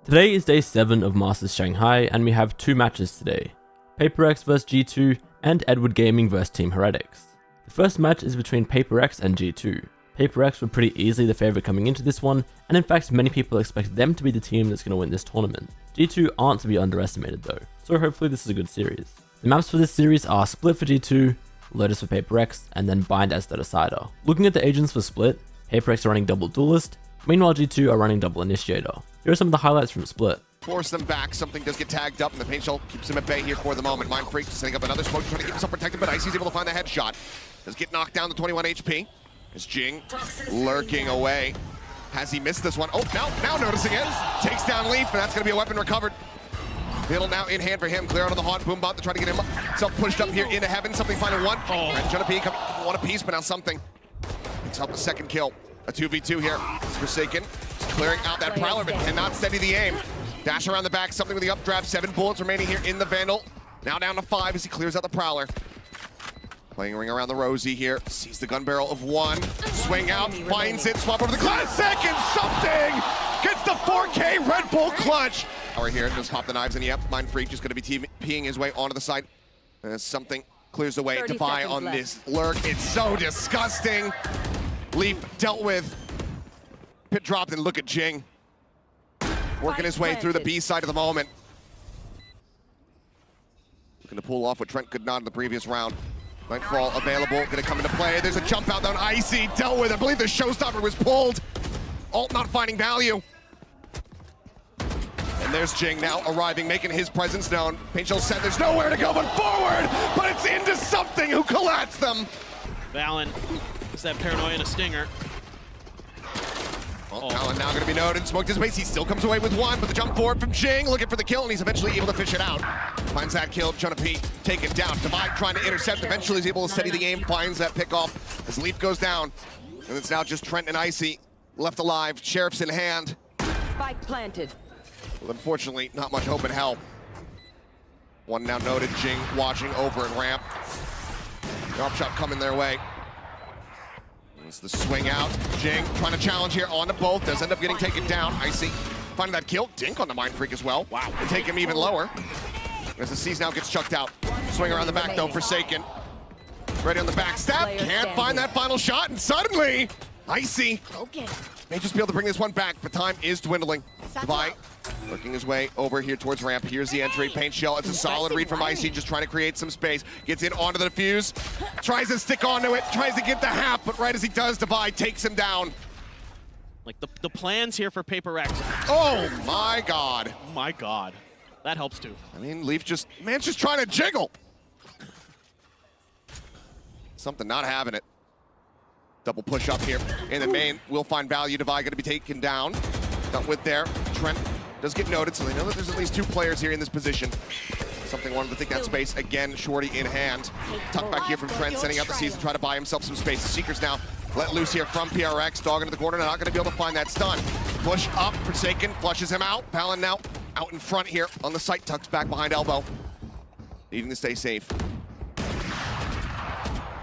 Today is day 7 of Masters Shanghai, and we have 2 matches today. PRX vs G2 and Edward Gaming vs Team Heretics. The first match is between PRX and G2. PRX were pretty easily the favourite coming into this one, and in fact many people expect them to be the team that's going to win this tournament. G2 aren't to be underestimated though, so hopefully this is a good series. The maps for this series are Split for G2, Lotus for PRX, and then Bind as the decider. Looking at the agents for Split, PRX are running double Duelist, meanwhile G2 are running double Initiator. Here are some of the highlights from Split. Force them back, something does get tagged up, and the paint shell keeps him at bay here for the moment. Mindfreak setting up another smoke, trying to keep himself protected, but Icy's able to find the headshot. Does get knocked down to 21 HP. As Jing lurking away. Has he missed this one? Oh, now noticing it. Takes down Leaf, and that's going to be a weapon recovered. Middle now in hand for him. Clear out of the haunt. Boombot to try to get himself pushed up here into heaven. Something finding one. And Jonapi coming one apiece, but now something. Picks up a second kill. A 2v2 here. It's Forsaken. Just clearing out that Prowler, but cannot steady the aim. Dash around the back, something with the updraft. 7 bullets remaining here in the Vandal. Now down to 5 as he clears out the Prowler. Playing a ring around the Rosie here. Sees the gun barrel of 1. Swing out, finds it, swap over the classic, and something! Gets the 4K Red Bull clutch! We're here, just pop the knives, and yep, Mindfreak just gonna be peeing his way onto the side. As something clears the way to buy on left. This lurk. It's so disgusting. Leaf dealt with. Pit dropped, and look at Jing. Working his way through the B side of the moment. Looking to pull off what Trent could not in the previous round. Nightfall available, gonna come into play. There's a jump out down Icy, dealt with. I believe the showstopper was pulled. Alt not finding value. And there's Jing now arriving, making his presence known. Paint shell set, there's nowhere to go but forward, but it's into something who collapsed them. Valen is that paranoia and a stinger. Well, Valen now gonna be noted. Smoked his base, he still comes away with 1, but the jump forward from Jing, looking for the kill, and he's eventually able to fish it out. Finds that kill, Jonapi taken down. Divide trying to intercept, eventually he's able to steady the aim, finds that pick off as Leaf goes down. And it's now just Trent and Icy left alive, Sheriff's in hand. Spike planted. Well, unfortunately, not much hope in hell. One now noted, Jing watching over at ramp. Drop shot coming their way. It's the swing out. Jing trying to challenge here onto both. Does end up getting taken down. Icy finding that kill. Dink on the Mindfreak as well. Wow. They take him even lower. As the C's now gets chucked out. Swing around the back though, Forsaken. Ready on the back stab. Can't find that final shot, and suddenly, Icy may just be able to bring this one back, but time is dwindling. Divide working his way over here towards ramp. Here's the entry. Paint shell. It's a solid read from Icy, just trying to create some space. Gets in onto the defuse. Tries to stick onto it. Tries to get the half, but right as he does, Divide takes him down. Like the plans here for PRX. Oh my God. Oh my God. That helps too. I mean, Leaf man's just trying to jiggle. Something not having it. Double push up here in the main. Will find value. Divide going to be taken down. Not with there. Trent does get noted, so they know that there's at least 2 players here in this position. Something wanted to take that space. Again, Shorty in hand. Tuck back here from Trent, setting up the season, try to buy himself some space. The Seekers now let loose here from PRX. Dog into the corner, not going to be able to find that stun. Push up, Forsaken, flushes him out. Valen now out in front here on the site, tucks back behind elbow. Needing to stay safe.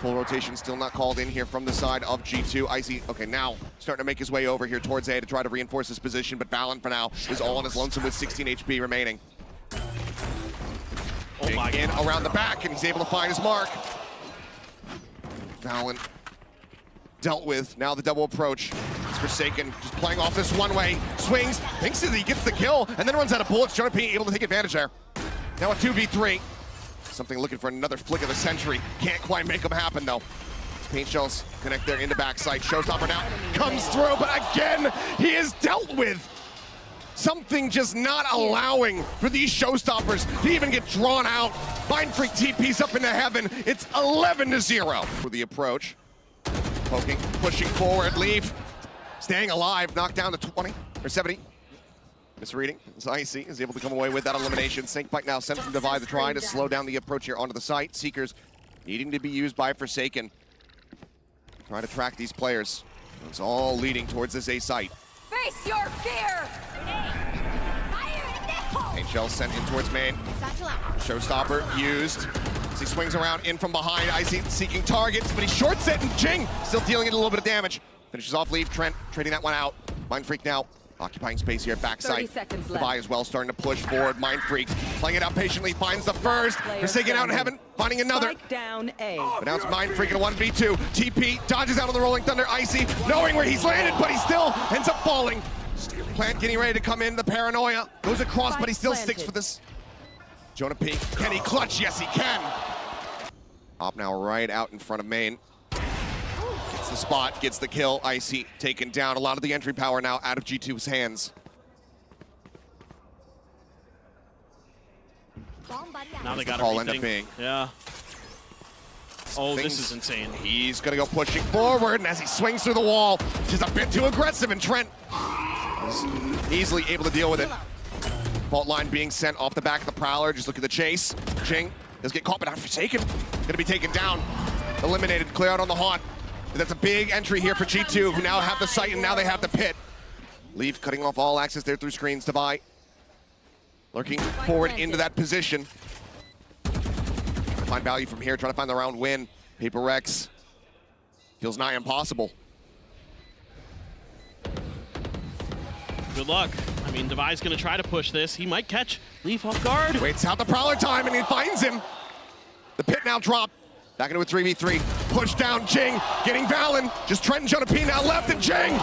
Full rotation still not called in here from the side of G2. Icy, okay, now starting to make his way over here towards A to try to reinforce his position, but Valen for now is all on his lonesome with 16 HP remaining. Oh my in God. Around the back, and he's able to find his mark. Valen dealt with. Now the double approach. It's Forsaken, just playing off this one way. Swings, thinks that he gets the kill, and then runs out of bullets. Jonapi able to take advantage there. Now a 2v3. Something looking for another flick of the century. Can't quite make them happen though. Paint shells connect there into backside. Showstopper now comes through, but again, he is dealt with. Something just not allowing for these showstoppers to even get drawn out. Mindfreak TP's up into heaven. It's 11-0 for the approach. Poking, pushing forward, Leaf. Staying alive, knocked down to 20 or 70. Misreading, as Icy is able to come away with that elimination. Sync Bite now sent from Divide to try to slow down the approach here onto the site. Seekers needing to be used by Forsaken. Trying to track these players. It's all leading towards this A site. Face your fear! Paint shell sent in towards main. Showstopper used. As he swings around in from behind. Icy seeking targets, but he shorts it, and Jing still dealing it a little bit of damage. Finishes off Leaf. Trent trading that one out. Mindfreak now Occupying space here at 30 backside. seconds The left. buy as well, starting to push forward. Mind Freak playing it out patiently, finds the first. Forsaken out in heaven, finding another. Spike down A. But now it's Mind Freak in a 1v2. TP dodges out on the Rolling Thunder. Icy, knowing where he's landed, but he still ends up falling. Plant getting ready to come in. The paranoia goes across, but he still sticks for this. Jonah P. Can he clutch? Yes, he can. Op now right out in front of main. Gets the spot, gets the kill. Icy taken down. A lot of the entry power now out of G2's hands. Now they got All to end up rethink. being. Yeah. Oh, Things- this is insane. He's gonna go pushing forward, and as he swings through the wall, just a bit too aggressive, and Trent is easily able to deal with it. Fault line being sent off the back of the Prowler. Just look at the chase. Jing does get caught, but not Forsaken. Gonna be taken down. Eliminated, clear out on the Haunt. That's a big entry here for G2, who now have the site, and now they have the pit. Leaf cutting off all access there through screens to buy. Lurking forward into that position. Find value from here, trying to find the round win. PRX feels nigh impossible. Good luck. I mean, Devi's going to try to push this. He might catch Leaf off guard. Waits out the Prowler time, and he finds him. The pit now dropped. Back into a 3v3. Push down, Jing, getting Valen. Just Trent and Jonah P now left, and Jing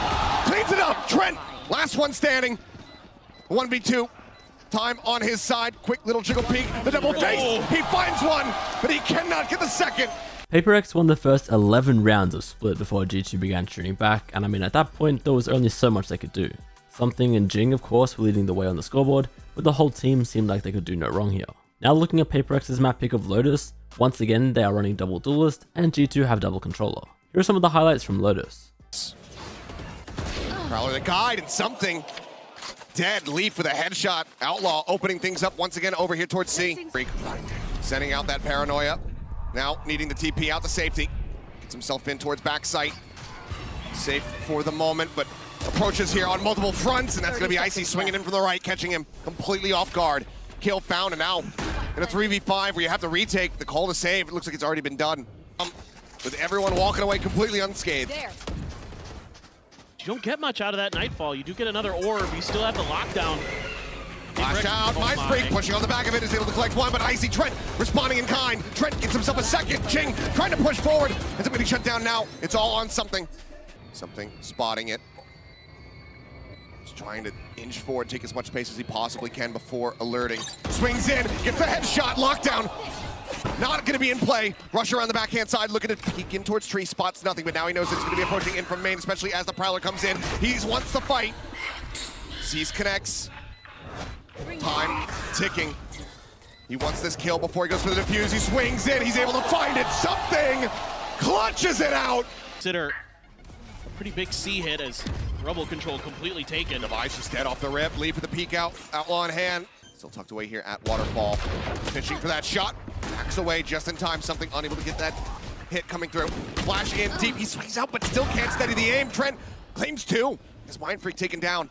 cleans it up. Trent, last one standing. 1v2. Time on his side. Quick little jiggle peek. The double face. He finds one, but he cannot get the second. PRX won the first 11 rounds of Split before G2 began shooting back, and I mean at that point there was only so much they could do. Something and Jing of course were leading the way on the scoreboard, but the whole team seemed like they could do no wrong here. Now looking at PRX's map pick of Lotus, once again they are running double duelist and G2 have double controller. Here are some of the highlights from Lotus. Prowler the guide and something. Dead. Leaf with a headshot. Outlaw opening things up once again over here towards C. Freak sending out that paranoia. Now needing the TP out to safety. Gets himself in towards backside. Safe for the moment, but approaches here on multiple fronts, and that's going to be Icy swinging in from the right, catching him completely off guard. Kill found, and now in a 3v5 where you have to retake the call to save. It looks like it's already been done. With everyone walking away completely unscathed. There. You don't get much out of that Nightfall. You do get another orb. You still have the lockdown. Flash out, Mind Freak pushing on the back of it, is able to collect one, but Icy Trent responding in kind. Trent gets himself a second. Jing trying to push forward. It's getting shut down now. It's all on something. Something spotting it. Just trying to inch forward, take as much space as he possibly can before alerting. Swings in, gets the headshot, lockdown. Not going to be in play. Rush around the backhand side, looking to peek in towards tree, spots nothing, but now he knows that it's going to be approaching in from main, especially as the Prowler comes in. He wants to fight. Sees connects. Time ticking. He wants this kill before he goes for the defuse. He swings in, he's able to find it. Something clutches it out. Consider a pretty big C hit as Rebel control completely taken. Devi's just dead off the rip. Leave for the peek out. Outlaw in hand. Still tucked away here at Waterfall. Pitching for that shot. Backs away just in time. Something unable to get that hit coming through. Flash in deep. He swings out but still can't steady the aim. Trent claims two. His Mind Freak taken down.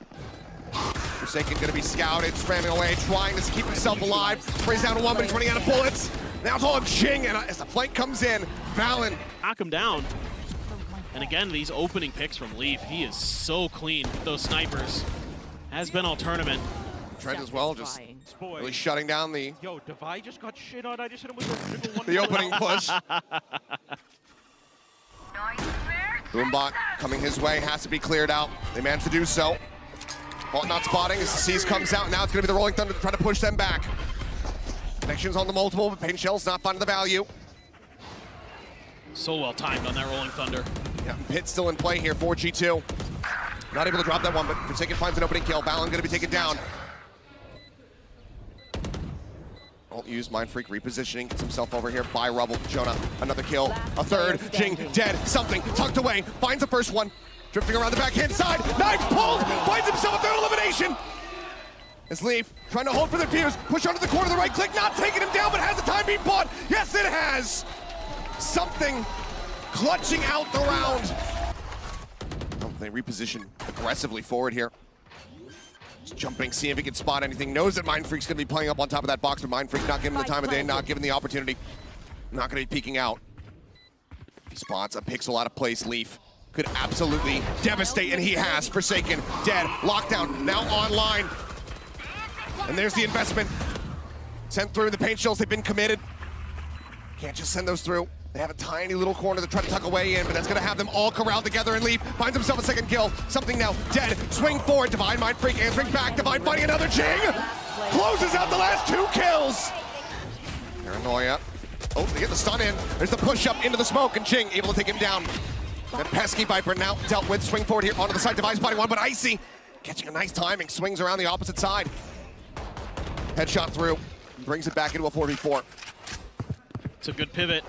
Forsaken gonna be scouted, spamming away, trying to keep himself alive. Sprays down to one, but he's running out of bullets. Now it's all of Jing, and as the flank comes in, Valen. Knock him down. And again, these opening picks from Leaf, he is so clean with those snipers. Has been all tournament. Trent as well, just really shutting down the Yo, Devi just got shit on. I just hit him with a the opening push. Boombot coming his way, has to be cleared out. They managed to do so. Fault not spotting as the C's comes out. Now it's going to be the Rolling Thunder to try to push them back. Connections on the multiple, but Pain Shell's not finding the value. So well timed on that Rolling Thunder. Yeah, Pit still in play here for G2. Not able to drop that one, but Forsaken finds an opening kill. Valen going to be taken down. Won't use Mind Freak repositioning, gets himself over here by Rubble. Jonah, another kill, a third. Jing dead, something tucked away, finds the first one. Drifting around the backhand side, knife pulled, finds himself a third elimination. As Leaf trying to hold for the fuse, push under the corner, the right click, not taking him down, but has the time being bought. Yes, it has. Something clutching out the round. Oh, they reposition aggressively forward here. Just jumping, seeing if he can spot anything. Knows that Mind Freak's gonna be playing up on top of that box, but Mind Freak not giving the time of day, not giving the opportunity. Not gonna be peeking out. He spots a pixel out of place, Leaf. could absolutely devastate, and he has. Forsaken, dead, lockdown, now online. And there's the investment. Sent through the paint shells, they've been committed. Can't just send those through. They have a tiny little corner to try to tuck away in, but that's gonna have them all corralled together and leave. Finds himself a second kill. Something now, dead. Swing forward, Divine Mind Freak answering back. Divine fighting another Jing. Closes out the last 2 kills. Paranoia. Oh, they get the stun in. There's the push up into the smoke, and Jing able to take him down. That pesky Viper now dealt with. Swing forward here onto the side. Divine spotting one, but Icy catching a nice timing. Swings around the opposite side. Headshot through. Brings it back into a 4v4. It's a good pivot,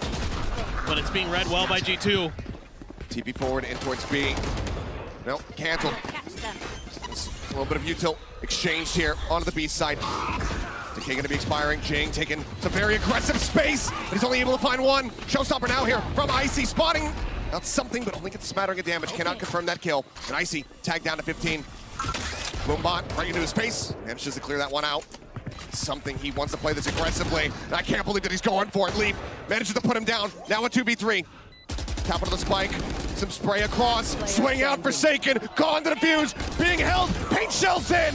but it's being read well by G2. TP forward in towards B. Nope, canceled. It's a little bit of util exchanged here onto the B side. Decay gonna be expiring. Jing taking some very aggressive space, but he's only able to find one. Showstopper now here from Icy, spotting out something, but only gets a smattering of damage. Cannot confirm that kill. And Icy tagged down to 15. Boombot right into his face. Manages to clear that one out. Something he wants to play this aggressively. And I can't believe that he's going for it. Leaf manages to put him down. Now a 2v3. Top of the spike. Some spray across. Swing out, Forsaken. Gone to the fuse. Being held. Paint shells in.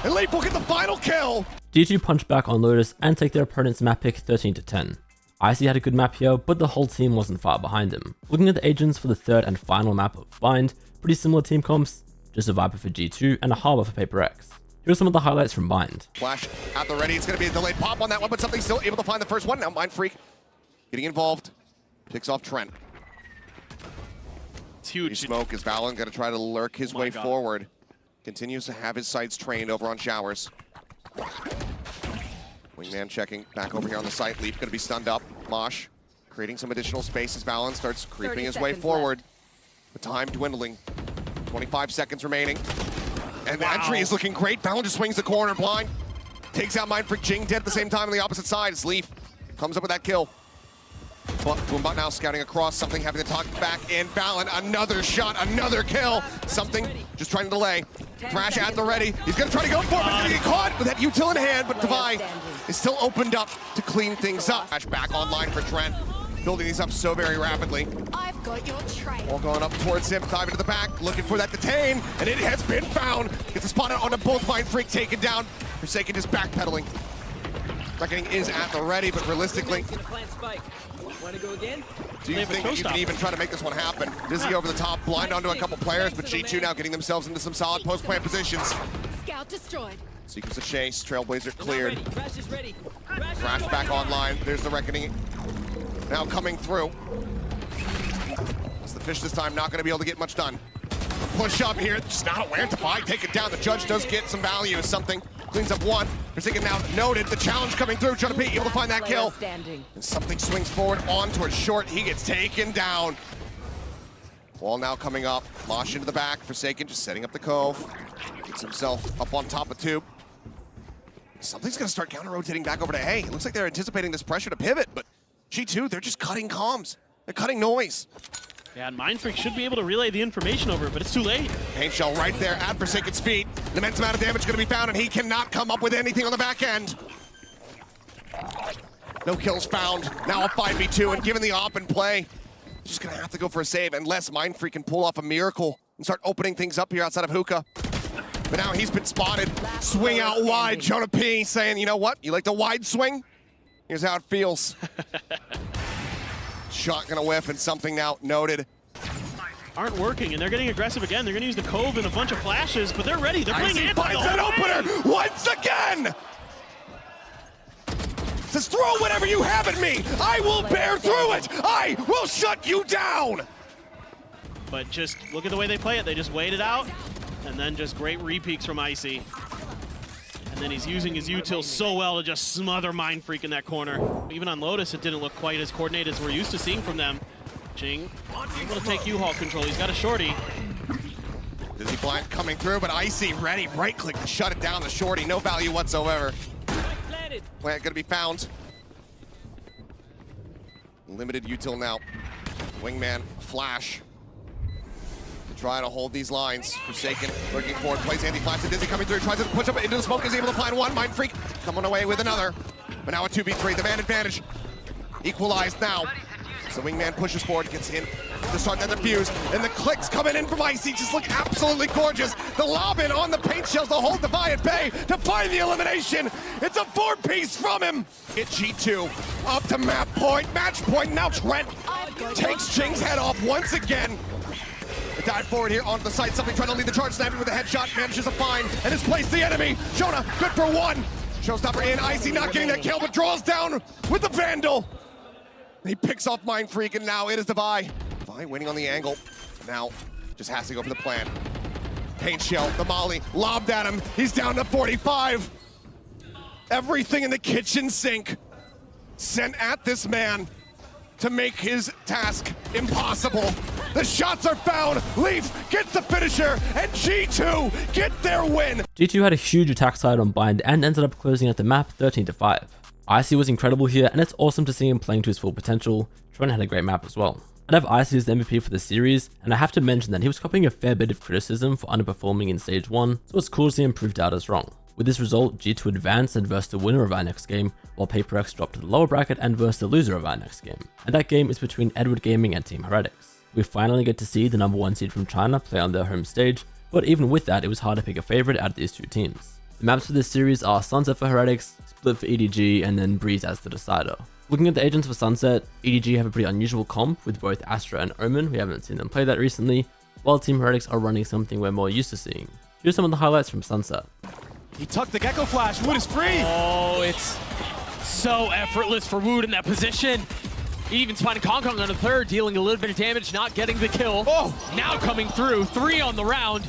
And Leaf will get the final kill. G2 punch back on Lotus and take their opponent's map pick 13-10. Icy had a good map here, but the whole team wasn't far behind him. Looking at the agents for the third and final map of Bind, pretty similar team comps, just a Viper for G2 and a Harbor for PRX. Here are some of the highlights from Bind. Flash at the ready. It's going to be a delayed pop on that one, but something still able to find the first one. Now Mind Freak getting involved. Picks off Trent. It's huge. Smoke is Valorant going to try to lurk his way forward. Continues to have his sights trained over on Showers. Wingman checking back over here on the site. Leaf going to be stunned up. Mosh creating some additional space as Valorant starts creeping his way forward. The time dwindling. 25 seconds remaining. And the entry is looking great. Valorant just swings the corner blind. Takes out Mind Freak. Jing dead at the same time on the opposite side as Leaf comes up with that kill. But Boombot now scouting across. Something having to talk back in. Valorant, another shot, another kill. Something just trying to delay. Thrash at the ready. He's going to try to go for it. He's going to get caught with that util in hand, but Divine is still opened up to clean things up. Thrash back online for Trent. Building these up so very rapidly. I've got your trail. All going up towards him, diving to the back, looking for that detain, and it has been found. Gets a spot onto both Mind Freak, taken down. Forsaken just backpedaling. Reckoning is at the ready, but realistically, Want to go again? do you think you can even try to make this one happen? Dizzy over the top, blind onto a couple players, but G2 now getting themselves into some solid post-plant positions. Scout destroyed. Seekers of chase, Trailblazer cleared. Crash is ready. Crash back online, there's the Reckoning now coming through. It's the Fish this time, not going to be able to get much done. Push up here, just not aware to buy, take it down. The Judge does get some value as something cleans up one. Forsaken now noted, the challenge coming through, trying to be able to find that kill. And something swings forward on towards short, he gets taken down. Wall now coming up, Mosh into the back, Forsaken just setting up the cove. Gets himself up on top of tube. Something's gonna start counter-rotating back over to A. It looks like they're anticipating this pressure to pivot, but G2, they're just cutting comms. They're cutting noise. Yeah, and Mind Freak should be able to relay the information over, but it's too late. Paint shell right there at Forsaken's feet. An immense amount of damage gonna be found, and he cannot come up with anything on the back end. No kills found. Now a 5v2, and given the op and play, just gonna have to go for a save unless Mind Freak can pull off a miracle and start opening things up here outside of Hookah. But now he's been spotted. Swing out wide. Jonah P saying, you know what? You like the wide swing? Here's how it feels. Shot gonna whiff, and something now noted. Aren't working, and they're getting aggressive again. They're gonna use the Cove and a bunch of flashes, but they're ready. They're playing it. Finds an opener once again! Says, throw whatever you have at me! I will bear through it! I will shut you down! But just look at the way they play it. They just wait it out, and then just great repeaks from Icy. And then he's using his util so well to just smother Mind Freak in that corner. Even on Lotus, it didn't look quite as coordinated as we're used to seeing from them. Jing able to take U-Haul control. He's got a shorty. Dizzy blind coming through, but Icy ready. Right click to shut it down. The shorty, no value whatsoever. Plant gonna be found. Limited util now. Wingman flash. Trying to hold these lines. Forsaken looking forward, plays anti-flash to Dizzy coming through, tries to push up into the smoke, is able to find one. Mind Freak coming away with another. But now a 2v3, the man advantage. Equalized now. So Wingman pushes forward, gets in to start that defuse, and the clicks coming in from Icy just look absolutely gorgeous. The lob in on the paint shells to hold Devi at bay to find the elimination. It's a 4-piece from him. Hit G2 up to map point, match point. Now Trent takes Jing's head off once again. The dive forward here onto the site, something trying to lead the charge, snapping with a headshot, manages a find, and has placed the enemy. Jonah, good for one. Showstopper in, Icy not getting that kill, but draws down with the Vandal. He picks off Mind Freak, and now it is Devi. Devi winning on the angle. Now, just has to go for the plan. Paint shell, the molly, lobbed at him. He's down to 45. Everything in the kitchen sink sent at this man to make his task impossible. The shots are found. Leaf gets the finisher, and G2 get their win. G2 had a huge attack side on Bind and ended up closing out the map 13-5. Icy was incredible here, and it's awesome to see him playing to his full potential. Trent had a great map as well. I'd have Icy as the MVP for the series, and I have to mention that he was copying a fair bit of criticism for underperforming in Stage 1, so it's cool to see him proved out as wrong. With this result, G2 advanced and versed the winner of our next game, while PRX dropped to the lower bracket and versed the loser of our next game. And that game is between Edward Gaming and Team Heretics. We finally get to see the #1 seed from China play on their home stage, but even with that, it was hard to pick a favorite out of these two teams. The maps for this series are Sunset for Heretics, Split for EDG, and then Breeze as the decider. Looking at the agents for Sunset, EDG have a pretty unusual comp with both Astra and Omen. We haven't seen them play that recently, while Team Heretics are running something we're more used to seeing. Here's some of the highlights from Sunset. He tucked the Gecko Flash, Wood is free! Oh, it's so effortless for Wood in that position. Even spotting Kong on the third, dealing a little bit of damage, not getting the kill. Oh! Now coming through, 3 on the round.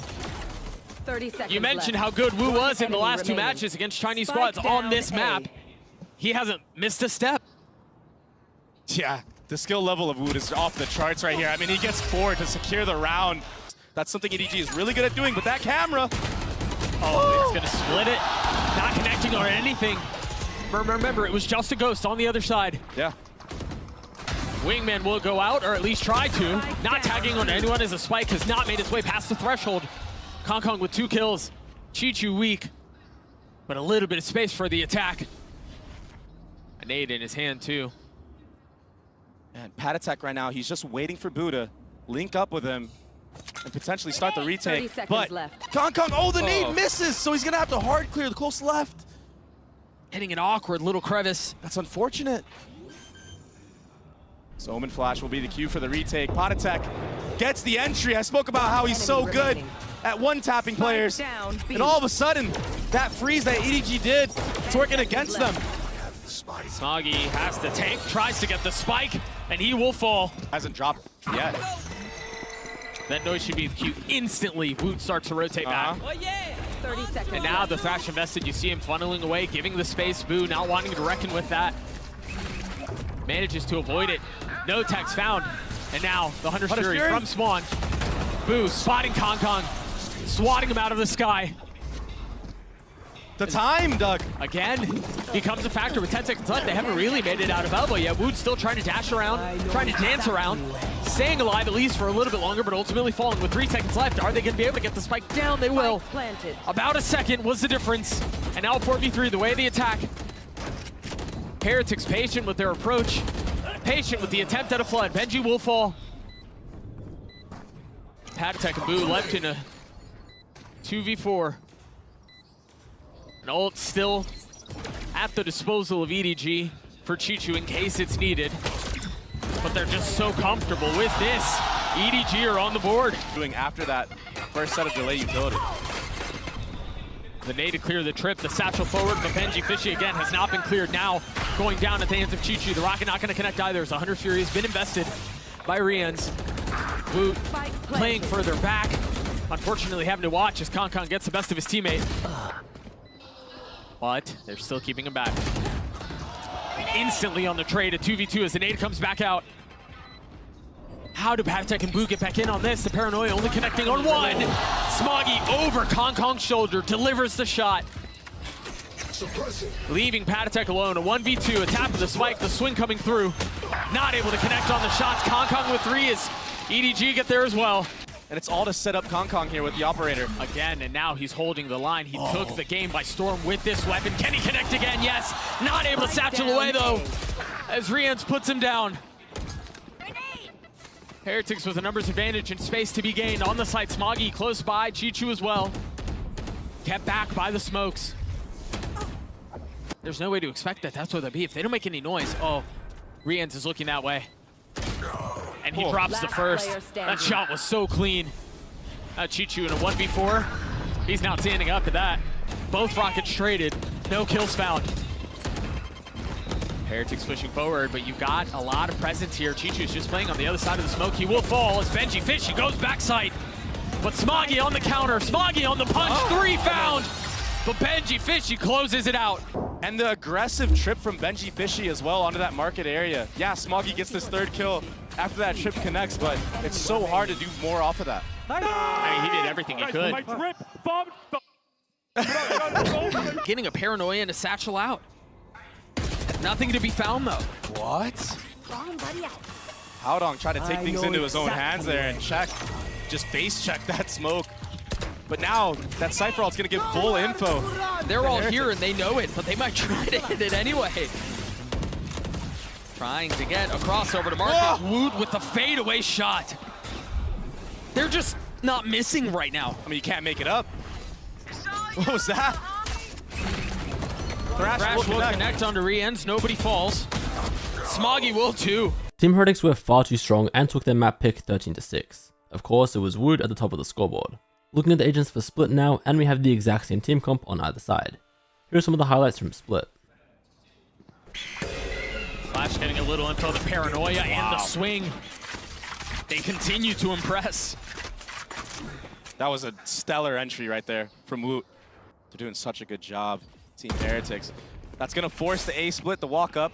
30 seconds You mentioned left. how good Wu was in the Enemy last 2 remaining. matches against Chinese Spike squads on down this A. map. He hasn't missed a step. Yeah, the skill level of Wood is off the charts right here. I mean, he gets 4 to secure the round. That's something EDG is really good at doing, but that camera... Oh, he's gonna split it. Not connecting or anything. Remember, it was just a ghost on the other side. Yeah. Wingman will go out, or at least try to. Not tagging on anyone as a spike has not made its way past the threshold. Kong with 2 kills. Chi-Chu weak, but a little bit of space for the attack. A nade in his hand too. And Pat Attack right now, he's just waiting for Boo to link up with him and potentially start the 30 retake. seconds But left. Kong, oh, the Oh. nade misses, so he's gonna have to hard clear the close left. Hitting an awkward little crevice. That's unfortunate. So Omen Flash will be the cue for the retake. Pot Attack gets the entry. I spoke about how he's so good at one-tapping players. down, B. And all of a sudden, that freeze that EDG did, it's working against them. Smoggy has the tank, tries to get the spike, and he will fall. Hasn't dropped yet. That noise should be the cue. Instantly, Woot starts to rotate back. Oh yeah! 30 seconds And now left. the Thrash invested, you see him funneling away, giving the space. Boo not wanting to reckon with that. Manages to avoid it. No tags found. And now the Hunter's Fury Fury. from Spawn. Boo spotting Kong, swatting him out of the sky. The time, Doug. Again, becomes a factor with 10 seconds left. They haven't really made it out of elbow yet. Wood's still trying to dash around, trying to dance around, staying alive at least for a little bit longer, but ultimately falling with 3 seconds left. Are they going to be able to get the spike down? They will. Spike planted. About a second was the difference. And now 4v3, the way they attack. Heretics patient with their approach. Patient with the attempt at a flood. Benji will fall. Patatek and Boo left in a 2v4. An ult still at the disposal of EDG for Chi-Chu in case it's needed. But they're just so comfortable with this. EDG are on the board. Doing after that first set of delay utility. The nade to clear the trip, the satchel forward, but Benji Fishy again has not been cleared now. Going down at the hands of Chi-Chu. The rocket not going to connect either. So Hunter Fury has been invested by Rians. Boot playing further back. Unfortunately having to watch as Kong gets the best of his teammate. But they're still keeping him back. Instantly on the trade, a 2v2 as the nade comes back out. How do Patatek and Boo get back in on this? The Paranoia only connecting on one. Smoggy over Kong's shoulder, delivers the shot. Leaving Patatek alone, a 1v2, a tap of the spike, the swing coming through. Not able to connect on the shots. Kong with 3 as EDG get there as well. And it's all to set up Kong here with the operator. Again, and now he's holding the line. He took the game by storm with this weapon. Can he connect again? Yes. Not able to satchel away though, as Rians puts him down. Heretics with a numbers advantage and space to be gained on the site. Smoggy close by, G2 as well. Kept back by the smokes. There's no way to expect that that's what they'll be. If they don't make any noise, oh, Rians is looking that way. And he drops the first. That shot was so clean. G2 in a 1v4. He's not standing up to that. Both rockets traded, no kills found. Heretics pushing forward, but you've got a lot of presence here. G2's just playing on the other side of the smoke. He will fall as Benji Fishy goes backside. But Smoggy on the counter, Smoggy on the punch, 3 found. But Benji Fishy closes it out. And the aggressive trip from Benji Fishy as well onto that market area. Yeah, Smoggy gets this 3rd kill after that trip connects, but it's so hard to do more off of that. I mean, he did everything he could. Getting a paranoia and a satchel out. Nothing to be found though. What? Haodong tried to take things into his own hands there and check, just base check that smoke. But now that Cypher ult's gonna give full info. They're all here and they know it, but they might try to hit it anyway. Trying to get a crossover to market. Wood with the fadeaway shot. They're just not missing right now. I mean, you can't make it up. What was that? Thrash will connect onto Rians, nobody falls. Smoggy will too. Team Heretics were far too strong and took their map pick 13-6. Of course, it was Wood at the top of the scoreboard. Looking at the agents for Split now, and we have the exact same team comp on either side. Here are some of the highlights from Split. Flash getting a little info, the paranoia and the swing. They continue to impress. That was a stellar entry right there from Woot. They're doing such a good job, Team Heretics. That's gonna force the A split to walk up.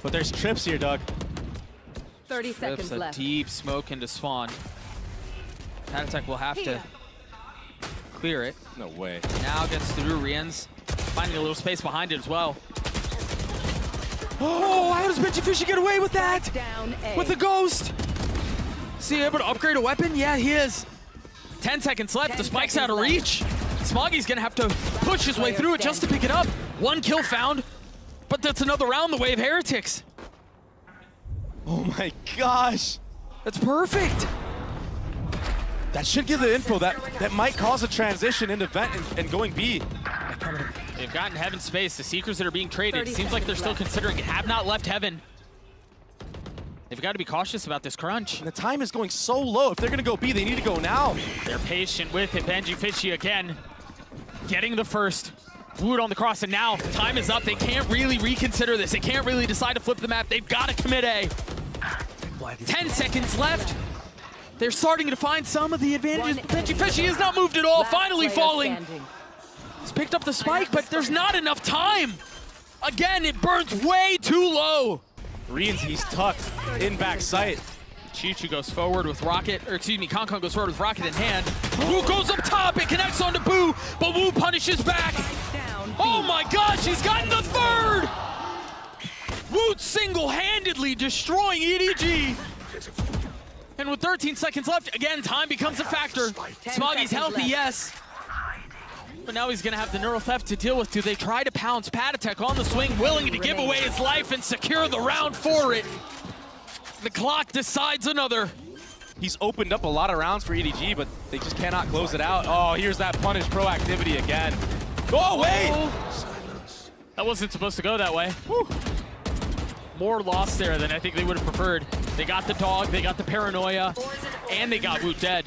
But there's trips here, Doug. 30 seconds left. Deep smoke into spawn. Patatech will have to clear it. No way. Now gets through Rians, finding a little space behind it as well. Oh, how does Benji Fishy get away with that? With a ghost. Is he able to upgrade a weapon? Yeah, he is. 10 seconds left. The spike's out of reach. Smoggy's gonna have to push his way through it just to pick it up. 1 kill found, but that's another round the way of Heretics. Oh my gosh. That's perfect. That should give the info that might cause a transition into vent and going B. They've gotten Heaven space. The Seekers that are being traded, it seems like they're still considering it. Have not left Heaven. They've got to be cautious about this crunch. And the time is going so low. If they're going to go B, they need to go now. They're patient with it. Benji Fishy again, getting the first. Wood on the cross, and now time is up. They can't really reconsider this. They can't really decide to flip the map. They've got to commit A. 10 seconds left. They're starting to find some of the advantages. Benji Fishy has not moved at all, finally falling. He's picked up the spike, but there's not enough time. Again, it burns way too low. Rians, he's tucked in back sight. Chi-Chu goes forward with Rocket, or excuse me, Konkon goes forward with Rocket in hand. Wu goes up top, it connects onto Boo, but Wu punishes back. Oh my gosh, he's gotten the 3rd! Wu single-handedly destroying EDG. And with 13 seconds left, again, time becomes a factor. Smoggy's healthy, yes. But now he's gonna have the neural theft to deal with. Do they try to pounce? Patatech on the swing, willing to give away his life and secure the round for it. The clock decides another. He's opened up a lot of rounds for EDG, but they just cannot close it out. Oh, here's that punish proactivity again. Oh, wait! That wasn't supposed to go that way. Whew. More loss there than I think they would have preferred. They got the dog, they got the paranoia, and they got Woot dead.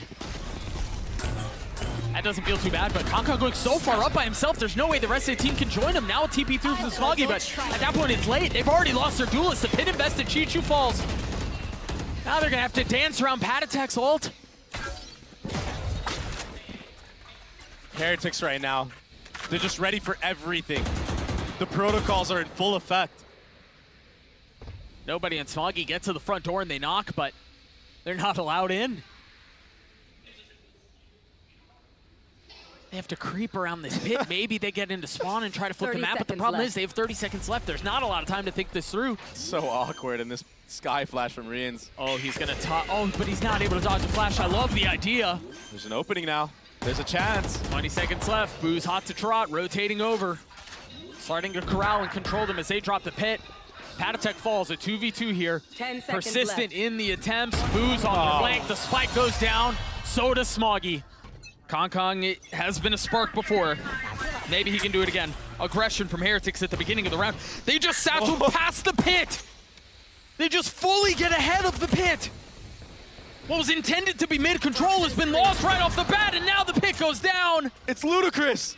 That doesn't feel too bad, but Konkon going so far up by himself, there's no way the rest of the team can join him. Now a TP through for the Smoggy, but at that point it's late. They've already lost their duelist. The pit invested, Chi-Chu falls. Now they're gonna have to dance around Patatech's ult. Heretics right now, they're just ready for everything. The protocols are in full effect. Nobody in Smoggy get to the front door and they knock, but they're not allowed in. They have to creep around this pit. Maybe they get into spawn and try to flip the map, but the problem is they have 30 seconds left. There's not a lot of time to think this through. So awkward in this sky flash from Rians. Oh, he's gonna but he's not able to dodge the flash. I love the idea. There's an opening now. There's a chance. 20 seconds left. Boo's hot to trot, rotating over. Starting to corral and control them as they drop the pit. Patatek falls, a 2v2 here. 10 seconds Persistent left. in the attempts, moves on the flank, the spike goes down, so does Smoggy. Kong has been a spark before. Maybe he can do it again. Aggression from Heretics at the beginning of the round. They just satchel past the pit. They just fully get ahead of the pit. What was intended to be mid-control has been lost right off the bat, and now the pit goes down. It's ludicrous.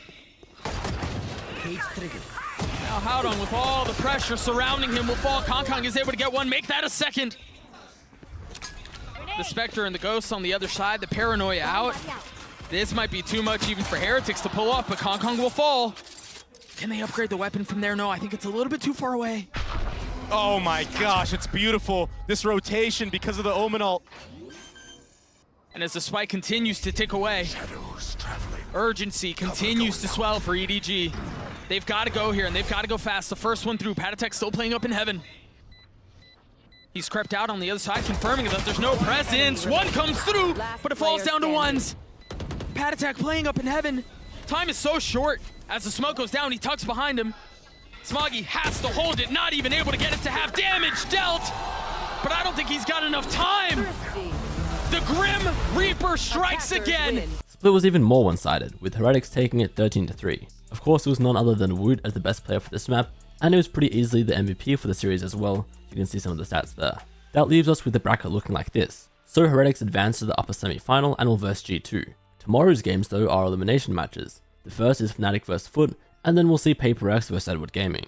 Now Howdong, with all the pressure surrounding him, will fall. Kong is able to get one, make that a second. The Spectre and the Ghost on the other side, the Paranoia out. This might be too much even for Heretics to pull up, but Kong will fall. Can they upgrade the weapon from there? No, I think it's a little bit too far away. Oh my gosh, it's beautiful. This rotation because of the Omen ult. And as the spike continues to tick away, urgency continues to swell for EDG. They've got to go here, and they've got to go fast. The first one through, Patatek still playing up in heaven. He's crept out on the other side, confirming that there's no presence. One comes through, but it falls down to ones. Patatek playing up in heaven. Time is so short. As the smoke goes down, he tucks behind him. Smoggy has to hold it, not even able to get it to have damage dealt. But I don't think he's got enough time. The Grim Reaper strikes again. Split was even more one-sided, with Heretics taking it 13-3. Of course, it was none other than Woot as the best player for this map, and it was pretty easily the MVP for the series as well. You can see some of the stats there. That leaves us with the bracket looking like this. So Heretics advance to the upper semi-final and will verse G2. Tomorrow's games though are elimination matches. The first is Fnatic vs Foot, and then we'll see PRX vs Edward Gaming.